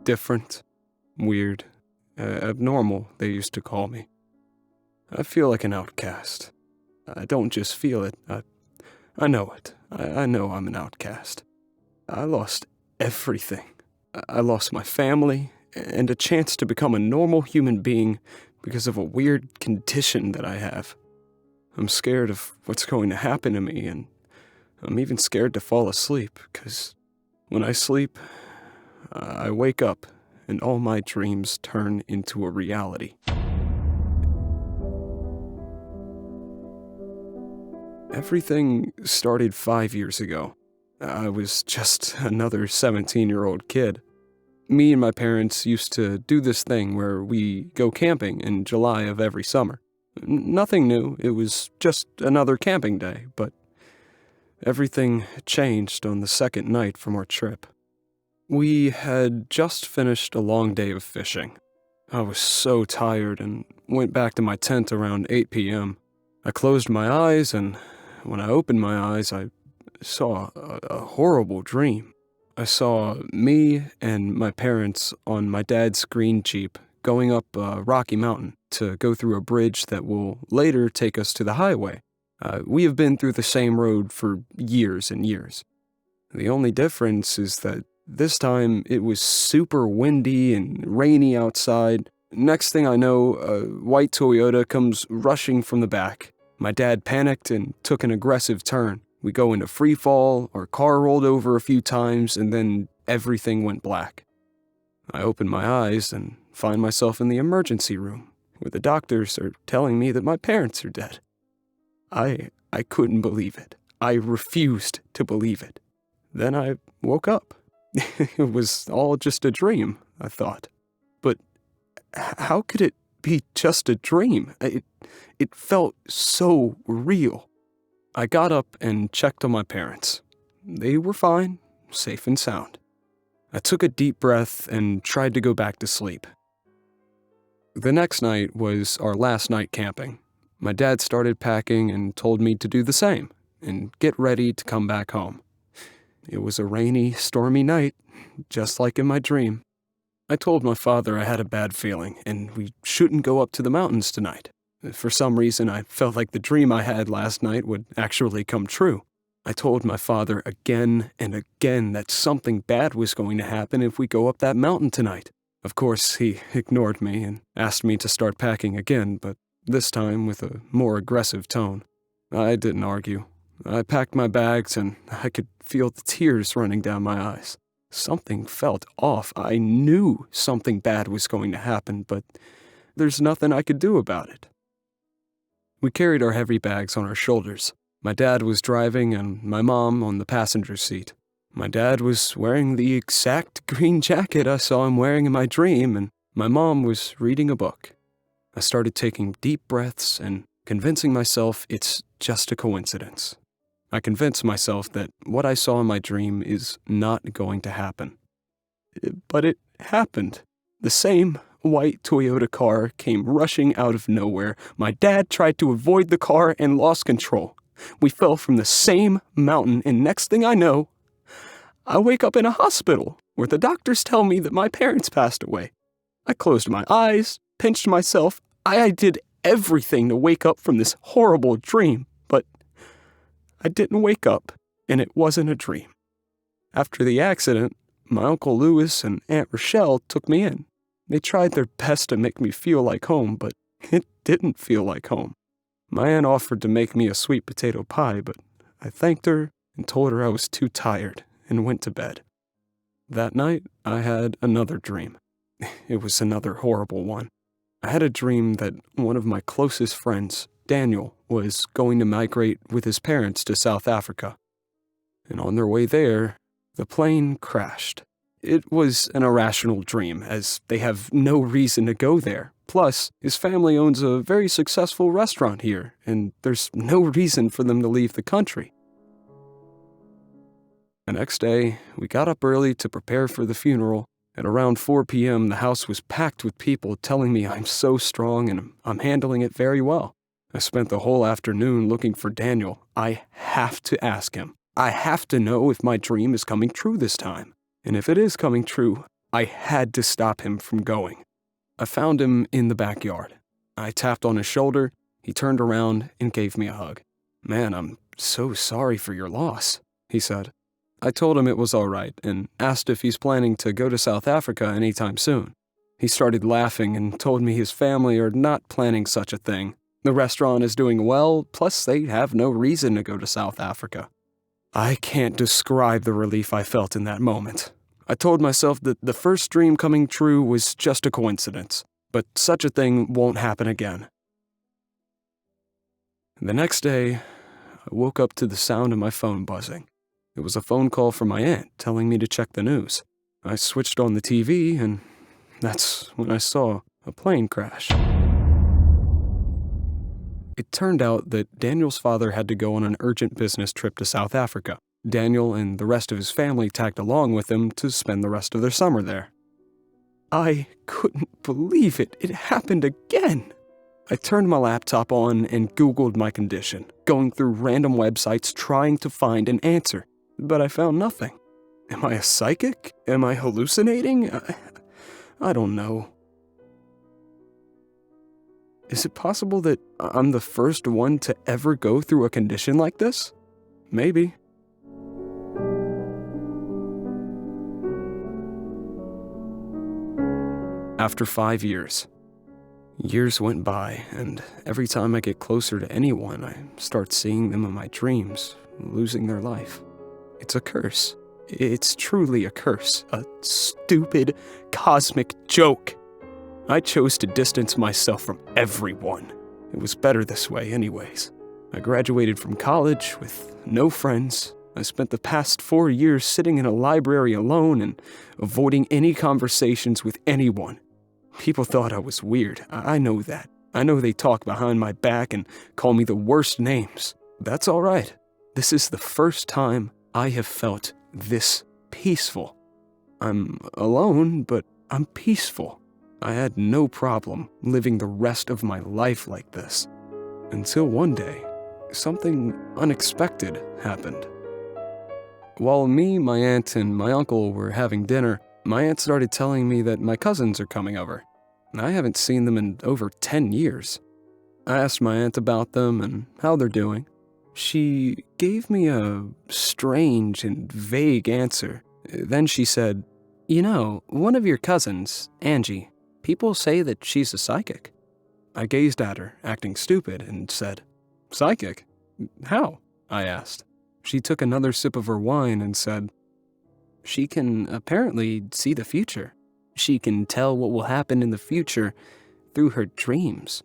different, weird, abnormal, they used to call me. I feel like an outcast. I don't just feel it, I know it. I know I'm an outcast. I lost everything. I lost my family and a chance to become a normal human being because of a weird condition that I have. I'm scared of what's going to happen to me, and I'm even scared to fall asleep, because when I sleep, I wake up and all my dreams turn into a reality. Everything started 5 years ago. I was just another 17-year-old kid. Me and my parents used to do this thing where we go camping in July of every summer. Nothing new, it was just another camping day, but everything changed on the second night from our trip. We had just finished a long day of fishing. I was so tired and went back to my tent around 8 p.m. I closed my eyes, and when I opened my eyes, I saw a horrible dream. I saw me and my parents on my dad's green Jeep going up a rocky mountain to go through a bridge that will later take us to the highway. We have been through the same road for years and years. The only difference is that this time it was super windy and rainy outside. Next thing I know, a white Toyota comes rushing from the back. My dad panicked and took an aggressive turn. We go into free fall, our car rolled over a few times, and then everything went black. I open my eyes and find myself in the emergency room, where the doctors are telling me that my parents are dead. I couldn't believe it. I refused to believe it. Then I woke up. It was all just a dream, I thought. But how could it be just a dream? It felt so real. I got up and checked on my parents. They were fine, safe and sound. I took a deep breath and tried to go back to sleep. The next night was our last night camping. My dad started packing and told me to do the same and get ready to come back home. It was a rainy, stormy night, just like in my dream. I told my father I had a bad feeling and we shouldn't go up to the mountains tonight. For some reason, I felt like the dream I had last night would actually come true. I told my father again and again that something bad was going to happen if we go up that mountain tonight. Of course, he ignored me and asked me to start packing again, but this time with a more aggressive tone. I didn't argue. I packed my bags and I could feel the tears running down my eyes. Something felt off. I knew something bad was going to happen, but there's nothing I could do about it. We carried our heavy bags on our shoulders. My dad was driving and my mom on the passenger seat. My dad was wearing the exact green jacket I saw him wearing in my dream, and my mom was reading a book. I started taking deep breaths and convincing myself it's just a coincidence. I convinced myself that what I saw in my dream is not going to happen. But it happened. The same white Toyota car came rushing out of nowhere. My dad tried to avoid the car and lost control. We fell from the same mountain, and next thing I know, I wake up in a hospital where the doctors tell me that my parents passed away. I closed my eyes, pinched myself. I did everything to wake up from this horrible dream, but I didn't wake up, and it wasn't a dream. After the accident, my Uncle Louis and Aunt Rochelle took me in. They tried their best to make me feel like home, but it didn't feel like home. My aunt offered to make me a sweet potato pie, but I thanked her and told her I was too tired and went to bed. That night, I had another dream. It was another horrible one. I had a dream that one of my closest friends, Daniel, was going to migrate with his parents to South Africa. And on their way there, the plane crashed. It was an irrational dream, as they have no reason to go there. Plus, his family owns a very successful restaurant here, and there's no reason for them to leave the country. The next day, we got up early to prepare for the funeral. At around 4 p.m., the house was packed with people telling me I'm so strong and I'm handling it very well. I spent the whole afternoon looking for Daniel. I have to ask him. I have to know if my dream is coming true this time. And if it is coming true, I had to stop him from going. I found him in the backyard. I tapped on his shoulder, he turned around and gave me a hug. "Man, I'm so sorry for your loss," he said. I told him it was all right and asked if he's planning to go to South Africa anytime soon. He started laughing and told me his family are not planning such a thing. The restaurant is doing well, plus they have no reason to go to South Africa. I can't describe the relief I felt in that moment. I told myself that the first dream coming true was just a coincidence, but such a thing won't happen again. The next day, I woke up to the sound of my phone buzzing. It was a phone call from my aunt telling me to check the news. I switched on the TV, and that's when I saw a plane crash. It turned out that Daniel's father had to go on an urgent business trip to South Africa. Daniel and the rest of his family tagged along with him to spend the rest of their summer there. I couldn't believe it. It happened again. I turned my laptop on and Googled my condition, going through random websites trying to find an answer, but I found nothing. Am I a psychic? Am I hallucinating? I don't know. Is it possible that I'm the first one to ever go through a condition like this? Maybe. After 5 years. Years went by, and every time I get closer to anyone, I start seeing them in my dreams, losing their life. It's a curse. It's truly a curse. A stupid, cosmic joke. I chose to distance myself from everyone. It was better this way anyways. I graduated from college with no friends. I spent the past 4 years sitting in a library alone and avoiding any conversations with anyone. People thought I was weird. I know that. I know they talk behind my back and call me the worst names. That's all right. This is the first time I have felt this peaceful. I'm alone, but I'm peaceful. I had no problem living the rest of my life like this. Until one day, something unexpected happened. While me, my aunt, and my uncle were having dinner, my aunt started telling me that my cousins are coming over. I haven't seen them in over 10 years. I asked my aunt about them and how they're doing. She gave me a strange and vague answer. Then she said, "You know, one of your cousins, Angie, people say that she's a psychic." I gazed at her, acting stupid, and said, "Psychic? How?" I asked. She took another sip of her wine and said, "She can apparently see the future. She can tell what will happen in the future through her dreams."